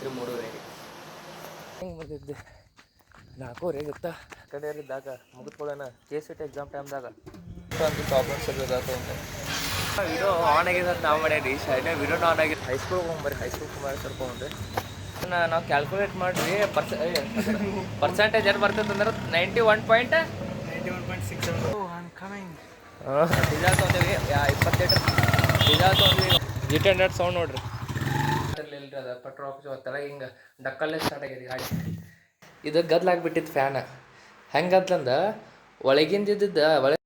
ರಾತ್ರಿ 3:30 ಹಿಂಗೆ ಬಂದಿದ್ದೆ 4:00 ಗೊತ್ತಾ ಕಡೆಯಲ್ಲಿದ್ದಾಗ ಮುಗಿದ್ಕೊಳ್ಳೋಣ KCT ಎಕ್ಸಾಮ್ ಟೈಮ್ದಾಗ ಒಂದು ಪ್ರಾಬ್ಲಮ್ಸ್ ಇರೋದಾತ ಅಂತ ವಿಡಿಯೋ ಆನ್ ಆಗಿದೆ ಅಂತ ನಾವು ಮಾಡೀವಿ ಸೈಡ್ನಾಗ ವಿಡಿಯೋನ ಆನ್ ಆಗಿದೆ ಹೈಸ್ಕೂಲ್ಗೆ ಹೋಗ್ಬರ್ರಿ ಹೈಸ್ಕೂಲ್ ಕುಮಾರ ಸರ್ಕೊಂಡ್ರಿ ನಾವು ಕ್ಯಾಲ್ಕುಲೇಟ್ ಮಾಡಿರಿ ಪರ್ಸೆಂಟೇಜ್ ಏನು ಬರ್ತೈತೆ ಅಂದ್ರೆ 91.6 ಡಿಜಾಲ್ ತೊಗೊಂಡೇವಿ 28 ಡಿಜಾಲ್ ತೊಗೊಂಡ್ವಿ G10 ಸೌಂಡ್ ನೋಡ್ರಿ ಇಲ್ರಿ ಅದು ಪೆಟ್ರೋಲ್ ಆಫೀಸ್ ತಲೆಗೆ ಹಿಂಗೆ ಡಕ್ಕಲ್ಲೇ ಸ್ಟಾರ್ಟ್ ಆಗಿದೆ ಗಾಡಿ ಇದು ಗದ್ಲಾಗ್ಬಿಟ್ಟಿತ್ತು ಫ್ಯಾನ್ ಹೆಂಗೆ ಗದ್ಲಂದ ಒಳಗಿಂದಿದ್ದ ಒಳಗೆ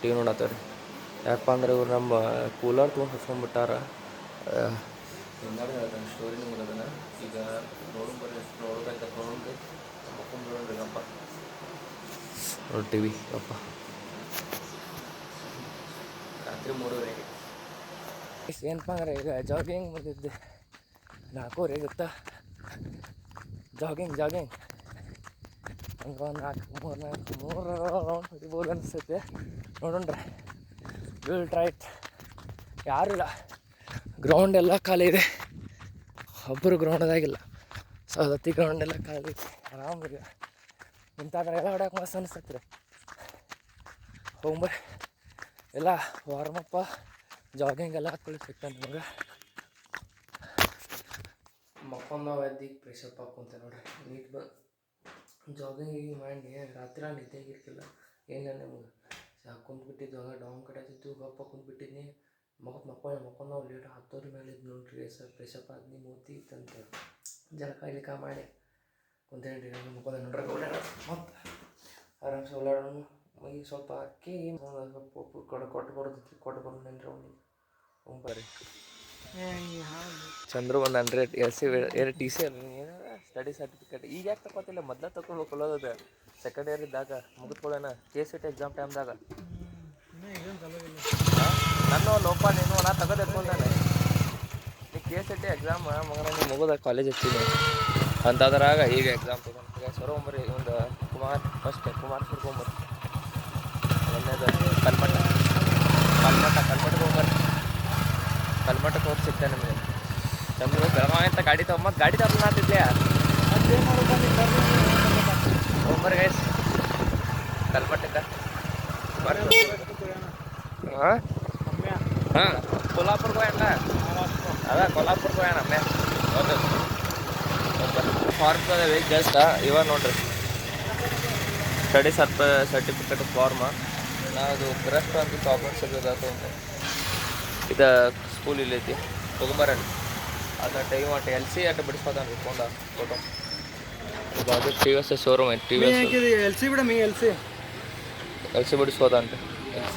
ಟಿವಿ ನೋಡತ್ತವ್ರಿ ಯಾಕಪ್ಪ ಅಂದ್ರೆ ಇವ್ರು ನಮ್ಮ ಕೂಲರ್ ತೊಗೊಂಡು ಹಚ್ಕೊಂಡ್ಬಿಟ್ಟಾರ ಹಿಂದಾಡಿ ಹೇಳ್ತಾನೆ ಸ್ಟೋರಿ ನಿಮ್ಗೆ ಈಗ ನೋಡ್ಬೇಕಂತ ತೊಗೊಂಡು ಮಕ್ಕೊಂಡ್ರಿ ಅಪ್ಪ ನೋಡಿ ಟಿವಿ ಅಪ್ಪ ರಾತ್ರಿ 3:30 ಏನಪ್ಪ ಅಂದ್ರೆ ಈಗ ಜಾಗಿಂಗ್ ಬಂದಿದ್ದೆ 4:00 ಗೊತ್ತಾ ಜಾಗಿಂಗ್ ಹಂಗೆ ಒಂದು 3 ರೌಂಡ್ ಹೊಡಿಬೋದು ಅನಿಸ್ತೈತೆ ನೋಡೋಣ್ರಿ ವಿಲ್ ಟ್ರೈಟ್ ಯಾರೂ ಇಲ್ಲ ಗ್ರೌಂಡ್ ಎಲ್ಲ ಖಾಲಿ ಇದೆ ಒಬ್ಬರು ಗ್ರೌಂಡ್ದಾಗಿಲ್ಲ ಸೌದತ್ತಿ ಗ್ರೌಂಡ್ ಎಲ್ಲ ಖಾಲಿ ಐತಿ ಆರಾಮಿಲ್ಲ ಇಂಥಾದ್ರೆ ಎಲ್ಲ ಹೊಡ್ಯಾಕೆ ಮಸ್ತ್ ಅನಿಸ್ತೈತಿ ರೀ ಹೋಗ್ಬರ್ರಿ ಎಲ್ಲ ವಾರ್ಮಪ್ಪ ಜಾಗಿಂಗ್ ಎಲ್ಲ ಹಾಕ್ಕೊಳ್ಳಿ ಸಿಗ್ತಾನೆ ನಿಮಗೆ ಮಕ್ಕೊಂದು ಎದ್ದು ಪ್ರೆಶಪ್ ಹಾಕೊಂತ ನೋಡ್ರಿ ನೀಟ್ ಜಾಗಿಂಗ್ ಈಗ ಮಾಡಿ ರಾತ್ರಿ ನಿದ್ದೆಗಿರ್ಕಿಲ್ಲ ಏನಿಲ್ಲ ನಿಮ್ಗೆ ಕುಂತ್ಬಿಟ್ಟಿದ್ದು ಡೌನ್ ಕಡೆ ಆಗಿತ್ತು ಗಪ್ಪ ಕುಂತ್ಬಿಟ್ಟಿದ್ನಿ ಮಕ್ಕೊಂಡು ನಾವು ಲೇಟ್ 10 ಮೇಲೆ ಇದ್ದು ನೋಡ್ರಿ ಸರ್ ಫ್ರೆಶಪ್ ಆದ್ನಿ ಮೂತಿ ಇತ್ತಂತ ಜಲಕ ಮಾಡಿ ಕುಂತೇನ್ರಿ ನಂಗೆ ಮುಖದ ನೋಡ್ರಿ ಮತ್ತು ಆರಾಮ್ಸೆ ಓಡಾಡೋಣ ಮೈ ಸ್ವಲ್ಪ ಅಕ್ಕಿ ಕೊಟ್ಟು ಬರೋದೈತಿ ಅವ್ನಿಗೆ ಹೋಗ್ಬರ್ರಿ ಚಂದ್ರು ಒಂದು 100 SC TC ಸ್ಟಡಿ ಸರ್ಟಿಫಿಕೇಟ್ ಈಗ ಯಾಕೆ ತಗೋತಿಲ್ಲ ಮೊದಲ ತಗೊಳ್ಬೇಕಲ್ಲೋದು ಸೆಕೆಂಡ್ ಇಯರ್ ಇದ್ದಾಗ ಮುಗಿದ್ಕೊಳ್ಳೋಣ KCT ಎಕ್ಸಾಮ್ ಟೈಮ್ದಾಗ ನಾನು ಲೋಪ ನೀನು ನಾ ತಗೋದು ಎತ್ಕೊಂಡಾನೆ ನೀ KCT ಎಕ್ಸಾಮ್ ಮಗನ ನೀವು ಮುಗಿದ ಕಾಲೇಜ್ ಹಚ್ಚಿನಿ ಅಂತದ್ರಾಗ ಈಗ ಎಕ್ಸಾಮ್ ತಗೊಂಡು ಸೊರಗೊಂಬರಿ ಒಂದು ಕುಮಾರ್ ಸರ್ಕೊಂಬರಿ ಒಂದೇದು ಕಲ್ಮಟ್ಟಕ್ಕೆ ಹೋಗ್ಬರ್ರಿ ಕಲ್ಮಟ್ಟಕ್ಕೆ ಹೋಗಿ ಸಿಗ್ತೇನೆ ನಿಮಗೆ ಚಂದ್ರ ಬೆಳಗಾವಿ ಅಂತ ಗಾಡಿ ತಗೊಂಬತ್ತು ಗಾಡಿ ತಗೊಂಡಿದ್ಯಾ ಹೋಗ್ಬರ್ರಿ ಗೈಸ್ ಕಲ್ಮಟ್ಟಕ್ಕೆ ಹಾಂ ಕೊಲ್ಲಾಪುರ್ಗೆ ಹೋಗೋಣ ಕೊಲ್ಲಾಪುರ್ಗೆ ಹೋಗೋಣ ಅಮ್ಮೆ ಹೌದು ಫಾರ್ಮ್ಸ್ ಅದಾವೆ ಜಸ್ಟ್ ಇವಾಗ ನೋಡ್ರಿ ಸ್ಟಡಿ ಸರ್ಟಿಫಿಕೇಟ್ ಫಾರ್ಮ ನಾವು ಕ್ರಸ್ಟ್ ಅಂತ ಚಾಕ್ಲೇಟ್ ಸಿಗೋದಾತು ಇದು ಸ್ಕೂಲ್ ಇಲ್ಲೈತಿ ಹೋಗ್ಬರ್ರಿ ಅದನ್ನ ಟೈಮ್ ಅಟ್ LC ಅಟ್ ಬಿಡಿಸ್ಬೋದನ್ರಿ ಫೋನ್ದ ಫೋಟೋ ಬಾಜು TVS ಶೋರೂಮ್ ಐತಿ TVS LC ಬಿಡಿಸ್ಬೋದನ್ರಿ LC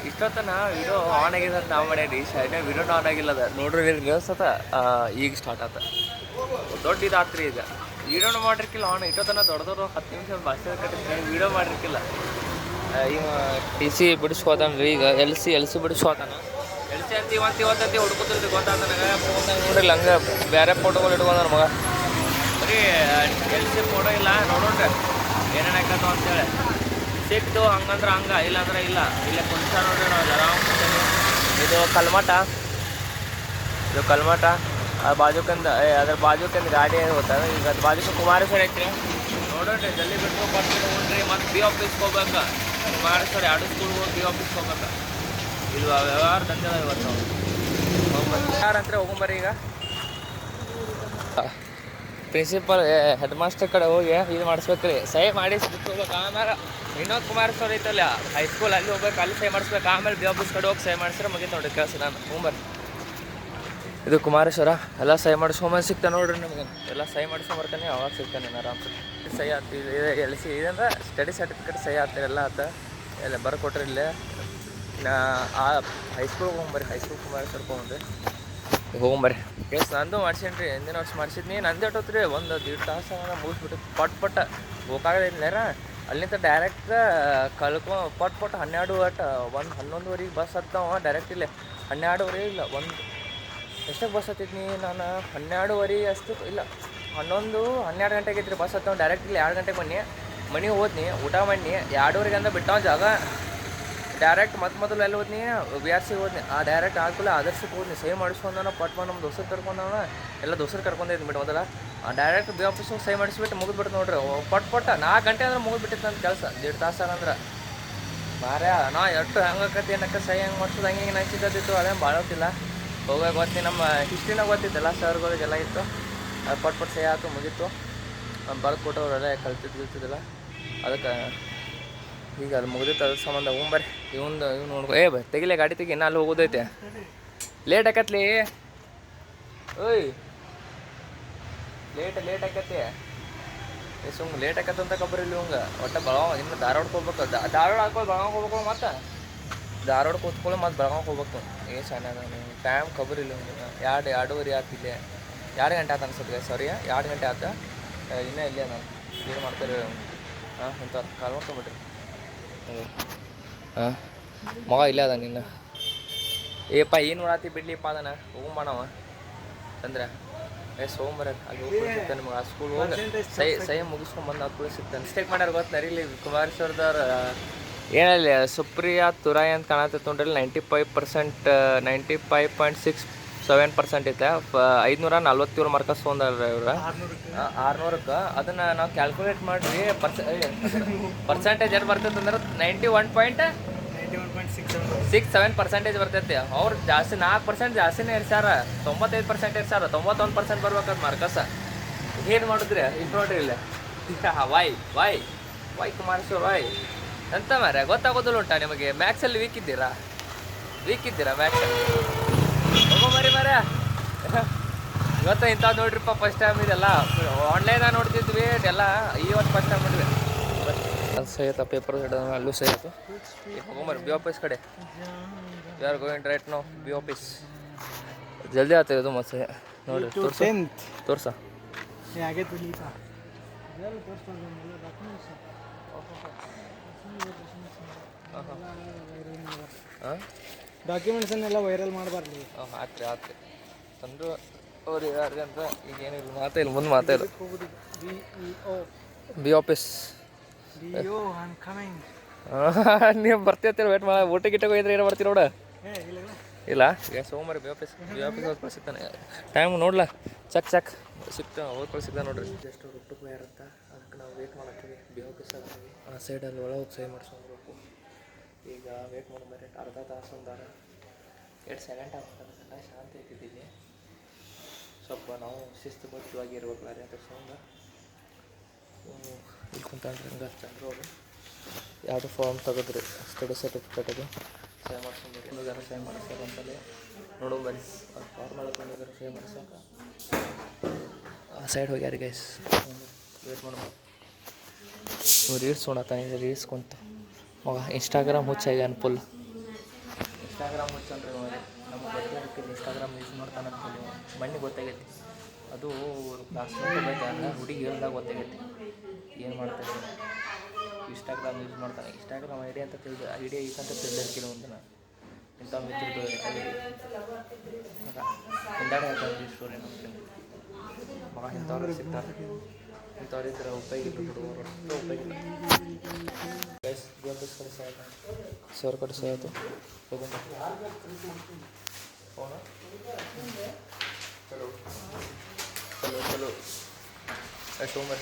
ಇಷ್ಟೊತ್ತನ ವಿಡಿಯೋ ಆನ್ ಆಗಿದೆ ಅಂತ ನಾವು ಮಾಡೀವಿ ಸೈಡ್ನಾಗ ವಿಡಿಯೋನ ಆನ್ ಆಗಿಲ್ಲ ಅದ ನೋಡ್ರಿ ರಿಲ್ಸ್ ಈಗ ಸ್ಟಾರ್ಟ್ ಆತ ದೊಡ್ಡ ಇದಾತ್ರಿ ಈಗ ವಿಡಿಯೋನ ಮಾಡಿರ್ಕಿಲ್ಲ ಆನ್ ಇಷ್ಟೊತ್ತನ ದೊಡ್ಡ 10 ನಿಮಿಷ ಬಸ್ ಕಟ್ಟಿದ್ರೆ ವಿಡಿಯೋ ಮಾಡಿರ್ಕಿಲ್ಲ ಈಗ TC ಬಿಡಿಸ್ಕೋತಾನ್ರಿ ಈಗ LC ಬಿಡಿಸ್ಕೋತಾನ LC ಅಂತ ಇವತ್ತಂತ ಹುಡ್ಕೋತಿರ್ತೀವಿ ಗೊತ್ತಾಗ ನನಗೆ ಫೋನ್ದಾಗ ನೋಡ್ರಿಲ್ಲ ಹಂಗೆ ಬೇರೆ ಫೋಟೋಗಳು ಇಟ್ಕೊಂಡ ಮಗ ಬರೀ LC ಫೋಟೋ ಇಲ್ಲ ನೋಡೋಣ್ರಿ ಏನೇನು ಹಾಕತ್ತ ಅಂತೇಳಿ ಸಿಕ್ತು ಹಂಗಂದ್ರೆ ಹಂಗೆ ಇಲ್ಲಾಂದ್ರೆ ಇಲ್ಲ ಇಲ್ಲೇ ಕುಂತ ನೋಡ್ರಿ ನಾವು ಆರಾಮ್ ಇದು ಕಲ್ಮಠ ಅದ್ರ ಬಾಜುಕಂದು ಗಾಡಿ ಹೋಗ್ತದೆ ಈಗ ಅದು ಬಾಜುಕ ಕುಮಾರೇಶ್ವರ ಐತ್ರಿ ನೋಡೋಣ್ರಿ ಜಲ್ದಿ ಬಿಟ್ಟು ಬರ್ತೀನಿ ನೋಡ್ರಿ ಮತ್ತು B ಆಫೀಸ್ಗೆ ಹೋಗ್ಬೇಕು ಕುಮಾರೇಶ್ವರ 2 ಸ್ಕೂಲ್ಗೆ ಹೋಗಿ B ಆಫೀಸ್ಗೆ ಹೋಗ್ಬೇಕು ಇದು ವ್ಯವಹಾರ ದಂಧೆ ಇವತ್ತು ಯಾರಂದ್ರೆ ಹೋಗ್ಬರ್ರಿ ಈಗ ಪ್ರಿನ್ಸಿಪಲ್ ಹೆಡ್ ಮಾಸ್ಟರ್ ಕಡೆ ಹೋಗಿ ಇದು ಮಾಡಿಸ್ಬೇಕ್ರಿ ಸಹಿ ಮಾಡಿ ಹೋಗ್ಬೇಕು ಆಮೇಲೆ ವಿನೋದ್ ಕುಮಾರೇಶ್ವರ ಐತಲ್ಲ ಹೈಸ್ಕೂಲ್ ಅಲ್ಲಿ ಹೋಗ್ಬೇಕು ಅಲ್ಲಿ ಸಹಿ ಮಾಡಿಸ್ಬೇಕು ಆಮೇಲೆ B ಆಫೀಸ್ ಕಡೆ ಹೋಗಿ ಸಹಿ ಮಾಡಿಸಿದ್ರೆ ಮುಗಿತು ನೋಡಿ ಕೆಲಸ ನಾನು ಹೋಗ್ಬರ್ರಿ ಇದು ಕುಮಾರೇಶ್ವರ ಎಲ್ಲ ಸಹಿ ಮಾಡಿಸ್ಕೊಂಬಂದು ಸಿಗ್ತಾನೆ ನೋಡ್ರಿ ನಿಮ್ಗೆ. ಎಲ್ಲ ಸಹಿ ಮಾಡಿಸ್ಕೊಂಬರ್ತಾನೆ ಅವಾಗ ಸಿಗ್ತಾನೆ ನಾನು ಆರಾಮ್ಸೆ. ಸಹಿ ಆಗ್ತಿದೆ ಎಲ್ ಸಿ ಇದಂದ್ರೆ ಸ್ಟಡಿ ಸರ್ಟಿಫಿಕೇಟ್ ಸಹಿ ಆಗ್ತಾರೆ ಎಲ್ಲ ಆತ ಎಲ್ಲ ಬರ್ಕೊಟ್ರಿ ಇಲ್ಲೇ. ನಾ ಆ ಹೈಸ್ಕೂಲ್ಗೆ ಹೋಗ್ಬರ್ರಿ, ಹೈಸ್ಕೂಲ್ ಕುಮಾರೇಶ್ವರಕ್ಕೆ ಹೋಗ್ಬರ್ರಿ. ಎಸ್ ನಂದು ಮಾಡ್ಸೀನಿ ರೀ, ಹಿಂದಿನ ವರ್ಷ ಮಾಡಿಸಿದ್ನಿ. ನಂದು ಎಟ್ಟೋತ್ರಿ ಒಂದು 1.5 ತಾಸು ಮುಗಿಸ್ಬಿಟ್ಟು ಪಟ್ ಹೋಗಾಗದಿಲ್ಲ. ಅಲ್ಲಿಂದ ಡೈರೆಕ್ಟ್ ಪಟ್ 12 ಒಟ್ಟು 11:30 ಬಸ್ ಹತ್ತಾವ ಡೈರೆಕ್ಟ್ ಇಲ್ಲೇ. 12:30 ಇಲ್ಲ ಎಷ್ಟಕ್ಕೆ ಬಸ್ ಹತ್ತಿದ್ನಿ ನಾನು 12:30 ಅಷ್ಟು ಇಲ್ಲ 12 ಗಂಟೆಗೆ ಐತ್ರಿ ಬಸ್ ಹತ್ತಾವ ಡೈರೆಕ್ಟ್ ಇಲ್ಲಿ. 2 ಗಂಟೆಗೆ ಮನೆಗೆ ಹೋದ್ನಿ, ಊಟ ಮಾಡಿ 2:30 ಅಂತ ಬಿಟ್ಟಾವ ಜಾಗ. ಡೈರೆಕ್ಟ್ ಮೊದಲು ಎಲ್ಲಿ ಹೋದ್ನಿ, BRC ಹೋದ್ನಿ. ಆ ಡೈರೆಕ್ಟ್ ಆದ್ಕೂಲೆ ಆದರ್ಶಕ್ಕೆ ಹೋದ್ನಿ, ಸಹಿ ಮಾಡಿಸ್ಕೊಂಡವನ ಪಟ್ ನಮ್ಮ ದೋಸ್ತರು ಕರ್ಕೊಂಡವನ ಎಲ್ಲ ದೋಸ್ತರು ಕರ್ಕೊಂಡಿದ್ದು ಬಿಟ್ಟು ಮೊದಲ ಡೈರೆಕ್ಟ್ ಬಿ ಆಫೀಸ್ ಸಹಿ ಮಾಡಿಸ್ಬಿಟ್ಟು ಮುಗಿದ್ಬಿಟ್ಟು ನೋಡ್ರಿ. ಪಟ್ 4 ಗಂಟೆ ಅಂದ್ರೆ ಮುಗಿದ್ಬಿಟ್ಟಿತ್ತು ನನ್ನ ಕೆಲಸ. 1.5 ತಾಸು ಅಂದ್ರೆ ಮಾರ್ಯ ನಾ ಎಷ್ಟು ಹಂಗಕ್ಕತಿ ಏನಕ್ಕೆ ಸಹಿ ಹೆಂಗೆ ಮಾಡ್ಸೋದು ಹಂಗೆ ಹಿಂಗೆ ಅನ್ಸಿದ್ದಿತ್ತು. ಅದೇನು ಭಾಳ ಹೊತ್ತಿಲ್ಲ ಹೋಗಾಗ ಗೊತ್ತಿ ನಮ್ಮ ಹಿಸ್ಟ್ರಿನಾಗ ಗೊತ್ತಿತ್ತಲ್ಲ ಸರ್ಗಳಿಗೆಲ್ಲ ಇತ್ತು. ಅದು ಪಟ್ ಸಹಿ ಆಯ್ತು ಮುಗೀತು. ಬರೆದು ಕೊಟ್ಟವ್ರೆಲ್ಲ ಕಲ್ತಿದ್ದಿಲ್ಲ. ಅದಕ್ಕೆ ಈಗ ಅದು ಮುಗಿದಿತ್ತು. ಅದ್ರ ಸಂಬಂಧ ಹೋಗ್ಬರ್ರಿ. ಇವ್ನು ನೋಡ್ಕೊ ತೆಗಿಲೆ ಗಾಡಿ ತೆಗಿ, ಇನ್ನು ಅಲ್ಲಿ ಹೋಗೋದೈತೆ. ಲೇಟ್ ಆಕತ್ಲಿ ಓಯ್, ಲೇಟ್ ಆಕತಿ. ಸುಮ್ಗೆ ಲೇಟ್ ಆಕತ್ತಂತ ಕಬ್ಬರಿ ಇಲ್ಲಿ ಇವಂಗೆ. ಒಟ್ಟು ಬೆಳಗಾವ್ ಇನ್ನು ಧಾರವಾಡಕ್ಕೆ ಹೋಗ್ಬೇಕು. ಧಾರವಾಡ ಹಾಕೊಂಡು ಬೆಳಗಾವ್ ಹೋಗ್ಬೇಕು. ಮತ್ತು ಧಾರವಾಡಕ್ಕೆ ಕೂತ್ಕೊಳ್ಳಿ ಮತ್ತು ಬೆಳಗಾವ್ ಹೋಗ್ಬೇಕು. ಚೆನ್ನಾಗ ಟೈಮ್ ಕಬ್ಬರಿ ಇಲ್ಲ ಇವಂಗೆ. 2:30 ಆಗ್ತಿಲ್ಲ. 2 ಗಂಟೆ ಆತ ಅನ್ಸುತ್ತೆ. ಸಾರಿ 2 ಗಂಟೆ ಆತ. ಇನ್ನೂ ಇಲ್ಲೇ ನಾನು ಏನು ಮಾಡ್ತಾರೆ ಇಂಥವ್ರು ಕಾಲ್ ಮಾಡ್ಕೊಂಬಿಟ್ರಿ. ಮಗ ಇಲ್ಲ ಅದ ನಿನ್ನ ಏಪ್ಪ ಏನು ಮಾಡತ್ತಿ ಬಿಡ್ಲಿಪ್ಪ ಅದನ್ನ ಹೋಗ್ಬಾಣವ ಅಂದ್ರೆ ಸೋಮವಾರ ಅಲ್ಲಿ ಹೋಗಿ ಸಿಗ್ತಾನೆ ನಿಮ್ಗೆ. ಆ ಸ್ಕೂಲ್ ಹೋಗಿ ಸಹಿ ಮುಗಿಸ್ಕೊಂಬಂದು ಅದು ಕೂಡ ಸಿಗ್ತಾನೆ. ಮಿಸ್ಟೇಕ್ ಮಾಡ್ಯಾರ ಗೊತ್ತಿಲ್ಲ ಇಲ್ಲಿ ಕುಮಾರೇಶ್ವರದವ್ರು. ಏನಲ್ಲಿ ಸುಪ್ರಿಯಾ ತುರಾಯಿ ಅಂತ ಕಾಣತ್ತೆ ತೊಂಡ್ರಲ್ಲಿ 95%, 95.67% ಐತೆ. 547 ಮಾರ್ಕಸ್ ತೊಗೊಂಡ್ರ ಇವ್ರು 600ಕ್ಕೆ. ಅದನ್ನು ನಾವು ಕ್ಯಾಲ್ಕುಲೇಟ್ ಮಾಡಿರಿ ಪರ್ಸೆಂಟೇಜ್ ಏನು ಬರ್ತೈತೆ ಅಂದ್ರೆ 91.67% ಬರ್ತೈತಿ. ಅವ್ರು ಜಾಸ್ತಿ 4% ಜಾಸ್ತಿನೇ ಇರ್ಸಾರ. 95% ಇರ್ಸಾರ. 91% ಬರ್ಬೇಕಾದ್ರೆ ಮಾರ್ಕಸ. ಏನು ಮಾಡಿದ್ರಿ ಈಗ ನೋಡ್ರಿ ಇಲ್ಲ ವಾಯ್ ಕುಮಾರೇಶ್ವರ ವಾಯ್ ಅಂತ ಮಾರ್ರೆ ಗೊತ್ತಾಗೋದಿಲ್ಲ ಉಂಟಾ ನಿಮಗೆ? ಮ್ಯಾಕ್ಸಲ್ಲಿ ವೀಕ್ ಇದ್ದೀರಾ ಮ್ಯಾಕ್ಸಲ್ಲಿ ಹೋಗೋಮರಿ ಮಾರ್ರೆ. ಇವತ್ತು ಇಂಥದ್ದು ನೋಡ್ರಿಪ್ಪ ಫಸ್ಟ್ ಟೈಮ್ ಇದೆಲ್ಲ ಆನ್ಲೈನಾಗ ನೋಡ್ತಿದ್ವಿ ಎಲ್ಲ. ಇವತ್ತು ಫಸ್ಟ್ ಟೈಮ್ ನೋಡಿದ್ವಿ. ಸಹಿ ಆಯ್ತಾ ಪೇಪರ್ ಅಲ್ಲೂ ಸಹಿ ಆಯ್ತು. ಈಗ ಹೋಗೋಮರಿ ಬಿ ಆಫೀಸ್ ಕಡೆ. We are going right no B office. ಜಲ್ದಿ ಆಗ್ತದೆ ಇದು ಮತ್ತೆ ನೋಡಿರಿ. ತೋರ್ಸ ಡಾಕ್ಯುಮೆಂಟ್ಸನ್ನೆಲ್ಲ ವೈರಲ್ ಮಾಡಬಾರ್ದು. ಆತ್ರಿ ತಂದರು ಅವ್ರು ಯಾರಿಗೆ ಅಂತ ಈಗ ಏನಿಲ್ಲ ಮಾತಾಯಿಲ್ಲ ಮುಂದೆ ಮಾತಾಯಿಲ್ಲ. ಬಿ ಆಫೀಸ್ ನೀವು ಬರ್ತೀರ ವೇಟ್ ಮಾಡ. ಊಟ ಹೋಗಿದ್ರೆ ಏನೋ ಬರ್ತೀರಿ ನೋಡ ಇಲ್ಲ. ಈಗ ಸೋಮವಾರ ಬಿ ಆಫೀಸ್ ಹೋಗಿ ಸಿಗ್ತಾನೆ. ಟೈಮ್ ನೋಡ್ಲಾ ಚೆಕ್ ಸಿಗ್ತಾನೆ ಹೋಗಿ ಸಿಗ್ತಾನೆ ನೋಡ್ರಿ. ಜಸ್ಟ್ ಊಟಕ್ಕೆ ಹೋಗ್ಯಾರಂತ ಅದಕ್ಕೆ ನಾವು ವೇಟ್ ಮಾಡತ್ತೀವಿ. ಬಿ ಆಫೀಸ್ ಆ ಸೈಡಲ್ಲಿ ಒಳಗೆ ಹೋಗಿ ಸಹಿ ಮಾಡಿಸ್ಕೊಂಡ್ಬೇಕು. ಈಗ ವೇಟ್ ಮಾಡ್ಬಾರೆ ಅರ್ಧ ತಾಸು ಒಂದಾರ 2 ಸೆಕೆಂಡ್ ಆಗ್ತದಲ್ಲ. ಶಾಂತಿ ಐತಿದ್ದೀವಿ ಸ್ವಲ್ಪ. ನಾವು ಶಿಸ್ತುಬದ್ಧವಾಗಿ ಇರ್ಬೇಕಲ್ಲ ರೀ ಅದ್ರ ಸಂಬಂಧ. ಇಲ್ಲಿ ಕುಂತಾನ್ರಿ ಹಂಗೆ ಚಂದ್ರು ಅವರು ಯಾವುದು ಫಾರ್ಮ್ ತೆಗೆದ್ರಿ ಸ್ಟಡಿ ಸರ್ಟಿಫಿಕೇಟ್ ಅದು ಸಹಿ ಮಾಡ್ಸ್ಕೊಂಡ್ರಿ. ಇನ್ನೊಂದು ಸಹಿ ಮಾಡಿಸ್ತಾರೆ ಅಂತಲೇ ನೋಡೋ ಬನ್ನಿ. ಅದು ಫಾರ್ಮ್ ಮಾಡ್ಕೊಂಡಿದ್ದಾರೆ ಸಹಿ ಮಾಡಿಸೋಕೆ. ಆ ಸೈಡ್ ಹೋಗ್ಯಾರ ಗೈಸ್. ವೇಟ್ ಮಾಡ್ಬೋದು. ರೀಲ್ಸ್ ನೋಡತ್ತಾನೆ ರೀಲ್ಸ್ ಕುಂತು ಮಗ. ಇನ್ಸ್ಟಾಗ್ರಾಮ್ ಹುಚ್ಚಾಗ್ಯಾನ ಫುಲ್. ಇನ್ಸ್ಟಾಗ್ರಾಮ್ ಹುಚ್ಚನ್ರಿ ನಮಗೆ ಗೊತ್ತಿದ್ದಕ್ಕೆ ಇನ್ಸ್ಟಾಗ್ರಾಮ್ ಯೂಸ್ ಮಾಡ್ತಾನಂತ ಮಣ್ಣಿಗೆ ಗೊತ್ತಾಗೈತಿ. ಅದು ಕ್ಲಾಸ್ಮೇಟ್ ಬೇಕಾದ್ರೆ ಹುಡುಗಿ ಹೇಳ್ದಾಗ ಗೊತ್ತಾಗೈತಿ ಏನು ಮಾಡ್ತಾಯಿದ್ದೆ. ಇನ್ಸ್ಟಾಗ್ರಾಮ್ ಯೂಸ್ ಮಾಡ್ತಾನೆ. ಇನ್ಸ್ಟಾಗ್ರಾಮ್ ಐಡಿಯಾ ಅಂತ ಐಡಿಯಾ ಈಗಂತ ತಿಳಿದಿರ್ಕಿಲ್ಲ ಒಂದು ಇಂಥ ಮಿತ್ರದ್ದು ಹಿಂದಾಡೆ ಹೇಳ್ತಾರೆ ಸ್ಟೋರಿ ನಮ್ಮ ಫ್ರೆಂಡ್ ಮಗ. ಇಂಥವ್ರು ಸಿಗ್ತಾರೆ. ಇಂಥವ್ರು ಇದ್ರೆ ಉಪಯೋಗ ಹುಡುಗರು ಅಷ್ಟು ಉಪಯೋಗ. ಗೈಸ್ ಗೋಪೀಸ್ ಕಡೆ ಸಹ ಆಯ್ತು, ಸರ್ ಕಡೆ ಸಹ ಆಯಿತು. ಹೋಗೋಣ ಫೋನು ಚಲೋ ಸೋಮವಾರ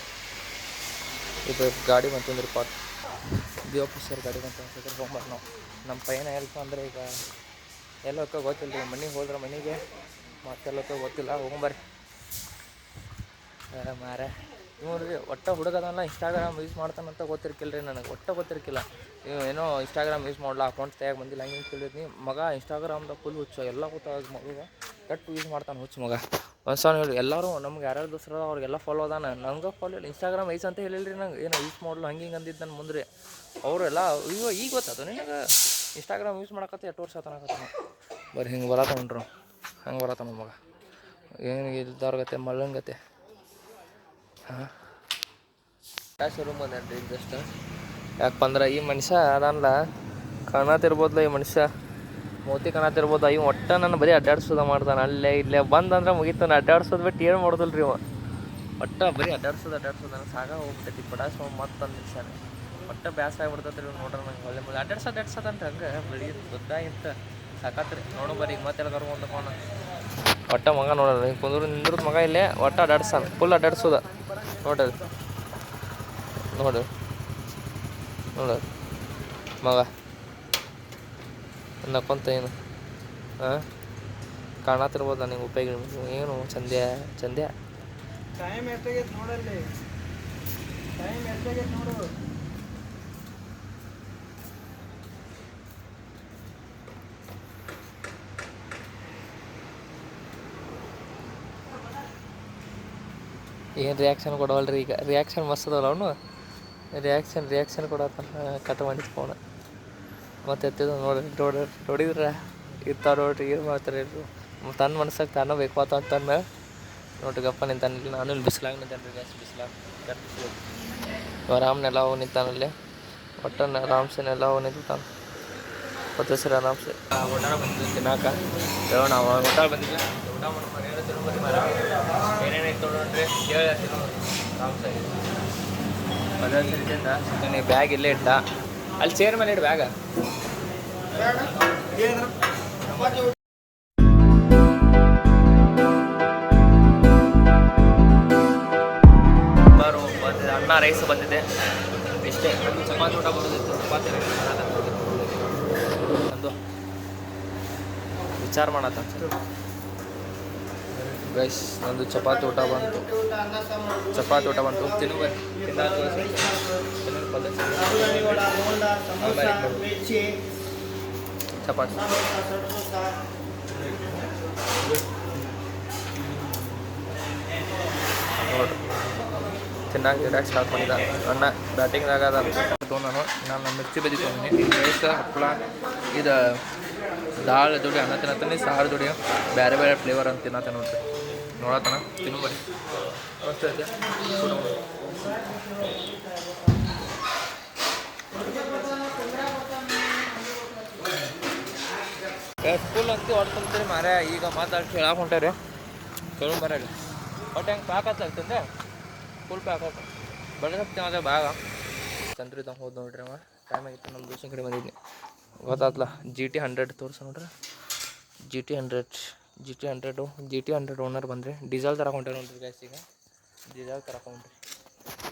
ಇದು ಗಾಡಿ ಬಂತಂದ್ರೆ ಪಾಟ್ ಬಿ ಆಫೀಸರ್ ಗಾಡಿ ಬಂತ ಅನ್ಸಿದ್ರೆ ಸೋಮವಾರ ನಾವು ನಮ್ಮ ಪೈಯನ ಎಲ್ತು ಅಂದರೆ ಈಗ ಎಲ್ಲೋಕ್ಕ ಗೊತ್ತಿಲ್ಲ ರೀ. ಮನೆಗೆ ಹೋದ್ರೆ ಮನೆಗೆ ಮತ್ತೆಲ್ಲೋಕ್ಕ ಗೊತ್ತಿಲ್ಲ. ಹೋಗ್ಬರ್ರಿ ಮಾರ ನೋಡ್ರಿ ಒಟ್ಟು ಹುಡುಗದಲ್ಲ ಇನ್ಸ್ಟಾಗ್ರಾಮ್ ಯೂಸ್ ಮಾಡ್ತಾನಂತ ಗೊತ್ತಿರ್ಕಿಲ್ಲ ರೀ ನನಗೆ, ಒಟ್ಟು ಗೊತ್ತಿರ್ಕಿಲ್ಲ. ಏನೋ ಇನ್ಸ್ಟಾಗ್ರಾಮ್ ಯೂಸ್ ಮಾಡಲ್ಲ, ಅಕೌಂಟ್ ತೆಗಿಯಾಕೆ ಬಂದಿಲ್ಲ ಹಂಗೆ ಕೇಳಿದ್ನಿ. ಮಗ ಇನ್ಸ್ಟಾಗ್ರಾಮ್ದಾಗ ಫುಲ್ ಹುಚ್ಚ, ಎಲ್ಲ ಗೊತ್ತಾಗ ಮಗ ಕೆಟ್ಟು ಯೂಸ್ ಮಾಡ್ತಾನೆ ಹುಚ್ಚು ಮಗ. ಒಂದು ಸಲ ಹೇಳಿ ಎಲ್ಲರೂ ನಮ್ಗೆ ಯಾರ್ಯಾರು ದೋಸ್ತರು ಅವ್ರಿಗೆಲ್ಲ ಫಾಲೋ ಅದಾನ, ನಂಗೆ ಫಾಲೋ ಇಲ್ಲ. ಇನ್ಸ್ಟಾಗ್ರಾಮ್ ಐಸ್ ಅಂತ ಹೇಳಿಲ್ಲ ರೀ ನಂಗೆ, ಏನೋ ಯೂಸ್ ಮಾಡಲು ಹಂಗೆ ಹಿಂಗೆ ಅಂದಿದ್ದು ನನ್ನ ಮುಂದೆ. ಅವರೆಲ್ಲ ಈಗ ಗೊತ್ತಾಯ್ತು ನಿನಗೆ ಇನ್ಸ್ಟಾಗ್ರಾಮ್ ಯೂಸ್ ಮಾಡಕತ್ತೆ 8 ವರ್ಷ ಆತನಕತ್ತ. ಬರೀ ಹಿಂಗೆ ಬರತ್ತೊಂಡ್ರು, ಹಂಗೆ ಬರತ್ತಾನ ಮಗ, ಏನು ಇಲ್ದವ್ರಗತ್ತೆ ಮಳ್ಳಂಗತ್ತೆ. ಹಾಂ ಶೋರೂಮ್ ಬಂದೇನು ರೀ ಜಸ್ಟ್. ಯಾಕಂದ್ರೆ ಈ ಮನುಷ್ಯ ಅದಲ್ಲ ಕಾಣತಿರ್ಬೋದಲ್ಲ, ಈ ಮನುಷ್ಯ ಮೂತಿ ಕಾಣತಿರ್ಬೋದು. ಇವು ಒಟ್ಟು ನನ್ನ ಬರೀ ಅಡ್ಡಾಡ್ಸೋದ ಮಾಡ್ತಾನೆ. ಅಲ್ಲೇ ಇಲ್ಲೇ ಬಂದಂದ್ರೆ ಮುಗಿತಾನೆ, ಅಡ್ಡಾಡ್ಸೋದು ಬಿಟ್ಟು ಏನು ಮಾಡೋದಿಲ್ಲ ರೀ ಒಟ್ಟು ಬರೀ ಅಡ್ಡಾಡ್ಸೋದು ನನಗೆ ಸಾಗ ಹೋಗ್ತೈತಿ. ಪಟಾಸ್ ಮತ್ತೊಂದು ನಿಮಿಷ ಒಟ್ಟು ಬ್ಯಾಸ ಆಗ್ಬಿಡ್ತೈತೆ ರೀ ನೋಡ್ರಿ. ನಂಗೆ ಒಳ್ಳೆ ಮಗ ಅಡ್ಡಾಡ್ಸೋದಂತ ಹಂಗೆ ಬೆಳಿ ದೊಡ್ಡ ಇಂತ ಸಾಕತ್ರಿ ನೋಡು. ಬರೀ ಈಗ ಮತ್ತೆ ಕರ್ಕೊಂಡು ತಗೊಂಡು ಒಟ್ಟ ಮಗ ನೋಡೋಣ ಹಿಂಗೆ ನಿಂದ್ರದ್ದು ಮಗ ಇಲ್ಲೇ ಒಟ್ಟು ಅಡ್ಡಾಡ್ಸಾನ, ಫುಲ್ ಅಡ್ಡಾಡ್ಸೋದ ನೋಡ್ರಿ. ನೋಡು ಮಗ ನಕ್ಕೊಂತ ಏನು ಹಾಂ ಕಾಣತಿರ್ಬೋದು ನನಗೆ ಉಪಯೋಗ ಏನು ಚಂದ್ಯ ಟೈಮ್ ಎಷ್ಟಾಗೈತೆ ನೋಡಲ್ಲಿ, ಟೈಮ್ ಎಷ್ಟಾಗೈತೆ ನೋಡು. ಏನು ರಿಯಾಕ್ಷನ್ ಕೊಡವಲ್ರಿ ಈಗ. ರಿಯಾಕ್ಷನ್ ಮಸ್ತ್ ಅದಾವಲ್ಲ ಅವನು, ರಿಯಾಕ್ಷನ್ ಕೊಡತ್ತ ಕಟ್ ಮಾಡಿದ ಫೋನ್ ಮತ್ತೆ ಎತ್ತಿದ ನೋಡಿದ್ರೆ ಇರ್ತಾವ ನೋಡ್ರಿ. ಏನು ಮಾಡ್ತಾರೆ ಇವರು ತನ್ನ ಮನ್ಸಾಗ ತಾನೂ ಬೇಕು ಅಂತಂದು ನೋಡ್ರಿ ಗಪ್ಪ ನಿಂತಾನಲ್ಲಿ. ನಾನು ಇಲ್ಲಿ ಬಿಸಿಲಾಗ ನಿಂತೇನೆ ರೀ, ಬಿಸಿಲಾಗ ಆರಾಮ್ನೆಲ್ಲ ಹೋಗಿ ನಿಂತಾನಲ್ಲಿ. ಒಟ್ಟನ್ನು ಆರಾಮ್ಸೆನೆಲ್ಲ ಹೋಗಿ ನಿಂತಾನೆ ಮತ್ತೆ ಸರಿ ಆರಾಮ್ಸೆ. ಊಟ ಬಂದಿದ್ದು ತಿನ್ನಾಕ ನಾವು ಊಟ ಬಂದಿದ್ವಿ, ಊಟ ಏನೇನೈತೆ ನೋಡ್ರಿ ಕೇಳಿ ಆರಾಮ್ಸೆ. ಪದೇ ಸರಿದಿಂದ ನೀ ಬ್ಯಾಗ್ ಇಲ್ಲೇ ಇಟ್ಟ, ಅಲ್ಲಿ ಚೇರ್ ಮೇಲೆ ಇಡು ಬ್ಯಾಗ. ಬಂದಿದೆ ಅನ್ನ ರೈಸ್ ಬಂದಿದೆ ಇಷ್ಟೇ. ಚಪಾತಿ ಊಟ ಬರೋದಿತ್ತು, ಚಪಾತಿ ಒಂದು ವಿಚಾರ ಮಾಡತ್ತ ಗೈಸ್. ಒಂದು ಚಪಾತಿ ಊಟ ಬಂತು ತಿನ್ನು ಚಪಾತಿ ನೋಡ್ರಿ ತಿನ್ನಾಕ ಗಿಡಕ್ಕೆ ಸ್ಟಾರ್ಟ್ ಮಾಡಿದ ಅಣ್ಣ. ಬ್ಯಾಟಿಂಗ್ದಾಗ ನಾನು ಮಿರ್ಚಿ ಬಜ್ಜಿ ತೊಗೊಂಡಿನಿ, ರೈಸ್ ಹಪ್ಪಳ, ಇದು ದಾಲ್ ಜೋಡಿ ಅನ್ನ ತಿನ್ನತ್ತಾನೆ, ಸಾರು ಜೋಡಿ ಬೇರೆ ಬೇರೆ ಫ್ಲೇವರ್ ಅಂತ ತಿನ್ನತ್ತೆ ನೋಡ್ರಿ. ನೋಡತ್ತನ ತಿನ್ನು ಬರೀ ಮಸ್ತ್ ಐತೆ. ಫುಲ್ ಅಂತ ಹೊಡ್ಕೊಂತೀರಿ ಮಾರ. ಈಗ ಮಾತಾಡಿ ಹೇಳಕ್ಕೆ ಹೊಂಟೇರಿ ಕೇಳೋ ಬರೀ ಒಟ್ಟು ಹೆಂಗೆ ಪ್ಯಾಕ್ ಆಗ್ತಂದೆ, ಫುಲ್ ಪ್ಯಾಕ್ ಹಾಕ ಬೆಳಗ್ಗೆ ಅದೇ ಬ್ಯಾಗ ಚಂದ್ರಿ ತಗೊಂಡು ಹೋದ್ ನೋಡ್ರಿ. ಅವ ಟೈಮ್ ಆಗಿತ್ತು, ನಮ್ಮ ದೋಸ್ತಿನ ಕಡೆ ಬಂದಿದ್ನಿ ಗೊತ್ತಾತ್ಲ. GT100 ತೋರಿಸ ನೋಡ್ರಿ, GT100 ಓನರ್ ಬಂದ್ರಿ. ಡೀಸೆಲ್ ತರಕೊಂಡ್ರಿ ನೋಡ್ರಿ ಗ್ಯಾಸ್. ಈಗ ಡೀಸೆಲ್ ತರಕೊಂಡ್ರಿ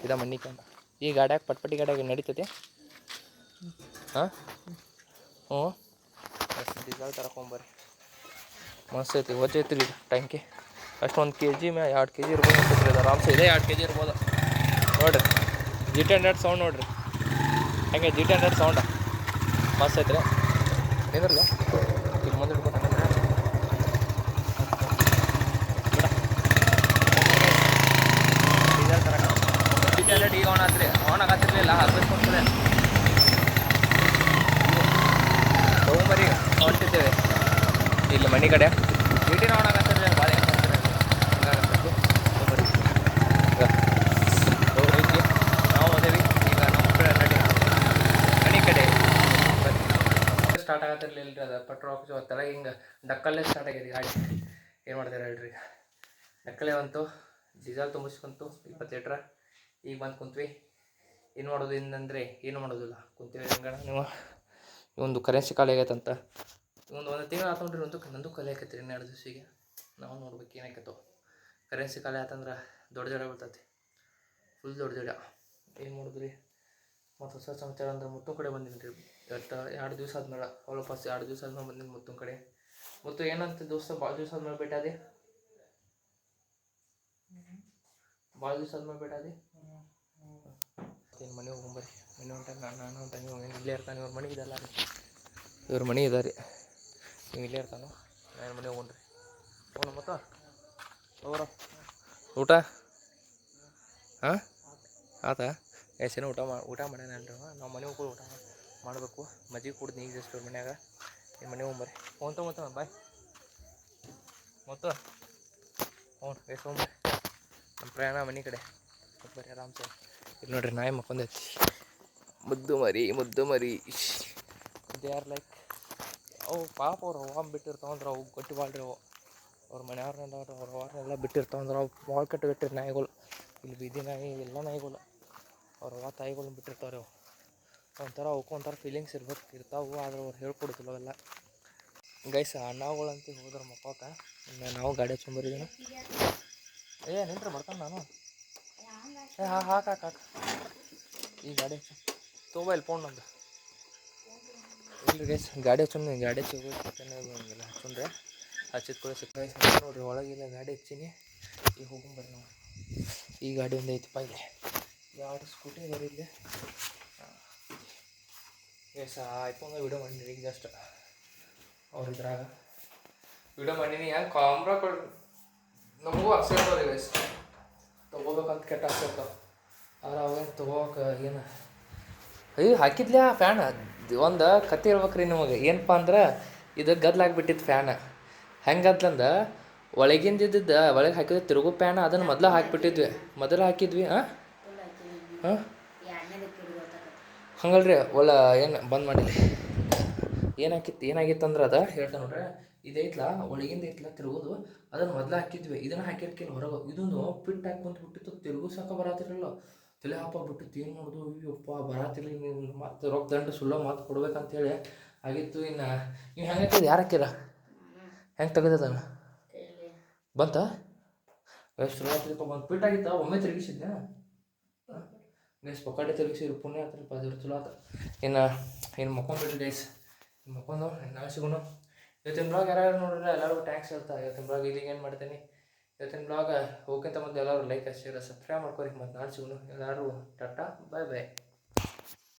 ಇದ ಮನಿ ಕಂಡ. ಈ ಗಾಡ್ಯಾಗ ಪಟ್ಪಟ್ಟಿ ಗಾಡ್ಯಾಗ ನಡೀತೈತಿ. ಹಾಂ ಹ್ಞೂ ಡೀಸೆಲ್ ತರಕೊಂಬರ್ರಿ, ಮಸ್ತ್ ಐತಿ. ಒಜ್ಜೈತಿ ರೀ ಟ್ಯಾಂಕಿ. ಅಷ್ಟು 1 kg 2 kg ಇರ್ಬೋದು ಅನ್ಸುತ್ತೆ ರೀ, ಆರಾಮ್ಸೆ ಇದೆ 2 kg ಇರ್ಬೋದು ನೋಡಿರಿ. GT100 ಸೌಂಡ್ ನೋಡಿರಿ ಹಾಗೆ, GT100 ಸೌಂಡ ಮಸ್ತ್ ಐತ್ರಿ. ನಿಂದ್ರಲ್ಲ ಈಗ ಮುಂದೆ ಹಿಡ್ಕೊತ ಡೀಸೆಲ್ ತರ GT100 ಈಗ ಆನ್ ಆಗತ್ತಿರ್ಲಿಲ್ಲ, ಹಾಕ್ಬೇಕಂತದೆ ತೊಗೊಂಬರಿ ಹೊಂಟಿದ್ದೇವೆ ಇಲ್ಲಿ ಮನೆ ಕಡೆ. GT ಆನ್ ಆಗತ್ತಿರ್ಲಿಲ್ಲ, ಭಾಳ ಹೆಂಗೆ ಮಾಡ್ತಾರೆ ಹಿಂಗಾಗತ್ತೈತಿ. ತೊಗೊಂಬರಿ ಈಗ ನಾವು ಅದೇವಿ. ಈಗ ನಮ್ಮ ಕಡೆ ಮನೆ ಕಡೆ ಸ್ಟಾರ್ಟ್ ಆಗತ್ತಿರ್ಲಿಲ್ಲ ರೀ. ಅದು ಪೆಟ್ರೋಲ್ ತಲೆಗೆ ಹಿಂಗೆ ಡಕ್ಕಲ್ಲೇ ಸ್ಟಾರ್ಟ್ ಆಗಿದೆ ಗಾಡಿ. ಏನು ಮಾಡ್ತಾರೆ ಹೇಳ್ರಿ. ಡಕ್ಕಲ್ಲೇ ಬಂತು, ಡೀಸೆಲ್ ತುಂಬಿಸ್ಕೊಂತು 20 ಲೀಟ್ರ. ಈಗ ಬಂದು ಕುಂತ್ವಿ. ಏನು ಮಾಡೋದು ಇನ್ನಂದರೆ ಏನು ಮಾಡೋದಿಲ್ಲ, ಕುಂತೀವಿ ಹಂಗೆ. ನೀವು ಒಂದು ಕರೆನ್ಸಿ ಖಾಲಿ ಆಗೈತಂತ ಒಂದು ತಿಂಗಳು ಆತು ನೋಡ್ರಿ. ನಂದು ಖಾಲಿ ಆಕೈತಿ 2 ದಿವಸಿಗೆ. ನಾವು ನೋಡ್ಬೇಕು ಏನಾಕೈತೋ. ಕರೆನ್ಸಿ ಖಾಲಿ ಆತಂದ್ರೆ ದೊಡ್ಡ ಬರ್ತೈತಿ, ಫುಲ್ ದೊಡ್ಡ. ಏನು ಮಾಡಿದ್ರಿ ಮತ್ತು ಹೊಸ ಸಮಾಚಾರ ಅಂದ್ರೆ ಮುತ್ತು ಕಡೆ ಬಂದೀನಿ ರೀ. 2 ದಿವಸ ಆದ್ಮೇಲೆ, ವಾಪಸ್ 2 ದಿವಸ ಆದ್ಮೇಲೆ ಬಂದೀನಿ ಮುತ್ತು ಕಡೆ. ಮತ್ತು ಏನಂತ ದೋಸ್ತ ಭಾಳ ದಿವಸ ಆದ್ಮೇಲೆ ಭೇಟಿ ಅದೇ ಭಾಳ ದಿವಸ ಆದ್ಮೇಲೆ ಬೇಡ ಅದೇ ಏನು ಮನೆ ಹೋಗ್ಬರ್ರಿ ಮನೆ ಹೊಂಟ ನಾನು ಹೊಂಟಾನೆ ಹೋಗಿ ಇಲ್ಲೇ ಇರ್ತಾನೆ ಇವ್ರ ಮನೆ ಇದೆಲ್ಲ ರೀ ಇವ್ರ ಮನೆ ಇದೆ ರೀ ನೀವು ಇಲ್ಲೇ ಇರ್ತಾನೆ ನಾನು ಮನೆ ಹೋಗ್ರಿ ಹೋಗೋಣ ಮತ್ತು ಅವರ ಊಟ ಹಾಂ ಆತಾ ಎಷ್ಟೇನೋ ಊಟ ಮಾಡ್ಯಾನಲ್ರಿ ನಾವು ಮನೆ ಹೋಗಿ ಊಟ ಮಾಡಬೇಕು ಮಜ್ಜಿಗೆ ಕುಡ್ದು ಈಗ ಜಸ್ಟ್ ಅವ್ರ ಮನ್ಯಾಗ ನಿಮ್ಮ ಮನೆ ಹೋಗ್ಬರ್ರಿ ಹೋಗ್ತಾ ಬಾಯ್ ಮತ್ತು ಹ್ಞೂ ಎಷ್ಟು ಹೋಗ್ಬರ್ರಿ ನಮ್ಮ ಪ್ರಯಾಣ ಮನೆ ಕಡೆ ಬರ್ರಿ ಆರಾಮ್ಸೆ ಇಲ್ಲಿ ನೋಡ್ರಿ ನಾಯಿ ಮಕ್ಕೊಂದೈತಿ ಮುದ್ದು ಮರಿ ದೇ ಆರ್ ಲೈಕ್ ಅವು ಪಾಪ ಅವ್ರು ಅವ್ವ ಬಿಟ್ಟಿರ್ತಾವಂದ್ರೆ ಅವು ಗಟ್ಟಿ ಬಾಳ್ರಿ ಅವು ಅವ್ರ ಮನೆಯವ್ರನ್ನೆಲ್ಲ ಅವ್ರ ಅವ್ರನ್ನೆಲ್ಲ ಬಿಟ್ಟಿರ್ತಾವಂದ್ರೆ ಅವು ಭಾಳ ಕಟ್ಟಿರ್ತೀರಿ ನಾಯಿಗಳು ಇಲ್ಲಿ ಬೀದಿ ನಾಯಿ ಎಲ್ಲ ನಾಯಿಗಳು ಅವ್ರ ಅವ್ವ ತಾಯಿಗಳನ್ನ ಬಿಟ್ಟಿರ್ತಾವ್ರಿ ಅವು ಒಂಥರ ಅವಕ್ಕೂ ಒಂಥರ ಫೀಲಿಂಗ್ಸ್ ಇರ್ತಾವೆ ಆದ್ರೆ ಅವ್ರು ಹೇಳ್ಕೊಡುತ್ತಿಲ್ಲ ಅವೆಲ್ಲ ಗೈಸ್ ಅಣ್ಣಗಳಂತ ಹೋದ್ರೆ ಮಕ್ಕೋಕೆ ನಾವು ಗಾಡಿ ಹಚ್ಕೊಂಬರಿದ್ದೀನ ನಿಂತ್ರೆ ಬರ್ತಾನೆ ನಾನು ಹಾಕ ಈ ಗಾಡಿ ಹಚ್ಚು ತೊಗೊಬೈಲ್ ಫೋನ್ ನಂದು ಇಲ್ರಿ ಗೈಸ್ ಗಾಡಿ ಹಚ್ಚೋಂಗಿಲ್ಲ ಹಚ್ಚುಂದ್ರೆ ಹಚ್ಚಿದ ಕೂಡ ಸಿಕ್ಕ ನೋಡ್ರಿ ಒಳಗಿಲ್ಲ ಗಾಡಿ ಹಚ್ಚೀನಿ ಈಗ ಹೋಗ್ಬರ್ರಿ ನಾವು ಈ ಗಾಡಿ ಒಂದು ಐತಿ ಇಲ್ಲಿ ಎರಡು ಸ್ಕೂಟಿ ಅದಾರ ಇಲ್ಲಿ ಎಸ್ ಆಯ್ತು ವಿಡಿಯೋ ಮಾಡಿರಿ ಈಗ ಜಸ್ಟ್ ಅವ್ರ ಇದ್ರಾಗ ವಿಡಿಯೋ ಮಾಡೀನಿ ಹೆಂಗೆ ಕಾಮ್ರಾ ನಮಗೂ ಆಸೆ ಇರ್ತಾವ್ರಿ ಗೈಸ್ ತೊಗೋಬೇಕಂತ ಕೆಟ್ಟ ಆಸೆ ಇರ್ತಾವೆ ಆದ್ರೆ ಅವೇನು ತೊಗೋಕೆ ಏನು ಹಾಕಿದ್ಲೆ ಆ ಫ್ಯಾನ್ ಒಂದು ಕತೆ ಹೇಳ್ಬೇಕ್ರಿ ನಿಮಗೆ ಏನಪ್ಪ ಅಂದ್ರೆ ಇದು ಗದ್ಲಾಗ್ಬಿಟ್ಟಿತ್ತು ಫ್ಯಾನ್ ಹೆಂಗೆ ಗದ್ಲಂದ ಒಳಗಿಂದಿದ್ದು ಒಳಗೆ ಹಾಕಿದ್ರೆ ತಿರುಗು ಫ್ಯಾನ್ ಅದನ್ನು ಮೊದಲು ಹಾಕಿದ್ವಿ ಹಾಂ ಹಂಗಲ್ರಿ ಏನು ಬಂದ್ ಮಾಡಿಲ್ಲ ಏನಾಗಿತ್ತು ಅಂದ್ರೆ ಅದು ಹೇಳ್ತಾ ನೋಡ್ರಿ ಇದೈತ್ಲ ಒಳಗಿಂದ ಐತ್ಲ ತಿರುಗೋದು ಅದನ್ನು ಮೊದಲು ಹಾಕಿದ್ವಿ ಇದನ್ನು ಹಾಕಿರ್ಕಿಲ್ಲ ಹೊರಗೆ ಇದನ್ನು ಪಿಟ್ ಹಾಕಿ ಬಂದುಬಿಟ್ಟಿತ್ತು ತಿರುಗು ಸಾಕ ಬರತ್ತಿರಲಿಲ್ಲ ತಲೆ ಹಾಪಾಗ್ಬಿಟ್ಟಿತ್ತು ಏನು ಮಾಡೋದು ಅಯ್ಯಪ್ಪ ಬರತ್ತಿರಲಿ ನೀವು ಮತ್ತೆ ರೊಕ್ಕ ದಂಡು ಸುಳ್ಳು ಮಾತು ಕೊಡ್ಬೇಕಂತೇಳಿ ಆಗಿತ್ತು ಇನ್ನು ನೀವು ಹೆಂಗೆ ಹಾಕಿದ್ದು ಯಾರು ಹಾಕಿರ ಹೆಂಗೆ ತೆಗೆದದನ್ನು ಬಂತ ಎಷ್ಟು ರಾತ್ರಿಪ್ಪ ಬಂದು ಪಿಟ್ ಆಗಿತ್ತ ಒಮ್ಮೆ ತಿರುಗಿಸಿದ್ದೆ ಗೈಸ್ ಪೊಕಾಟೆ ತಿರುಗಿಸಿದ್ರು ಪುಣ್ಯ ಆತ್ರಪ್ಪ ಅದ್ರ ಚಲೋ ಆತ ಇನ್ನು ಮಕ್ಕೊಂಡ್ಬಿಟ್ರಿ ಗೈಸ್ ಮಕ್ಕೊಂಡು ನಾಳೆ ಸಿಗೋಣ ಇವತ್ತಿನ ಬ್ಲಾಗ್ ಯಾರು ನೋಡಿದ್ರೆ ಎಲ್ಲರಿಗೂ ಟ್ಯಾಂಕ್ಸ್ ಹೇಳ್ತಾ ಇವತ್ತಿನ ಬ್ಲಾಗ್ ಇಲ್ಲಿಗೆ ಏನು ಮಾಡ್ತೀನಿ ಇವತ್ತಿನ ಬ್ಲಾಗ್ ಹೋಗ್ಕಿಂತ ಮೊದಲು ಎಲ್ಲರೂ ಲೈಕ್ ಶೇರ್ ಸಬ್ಸ್ಕ್ರೈಬ್ ಮಾಡ್ಕೊರಿ ಮತ್ತು ನಾಳೆ ಸಿಗೋಣ ಎಲ್ಲರೂ ಟಾಟಾ ಬಾಯ್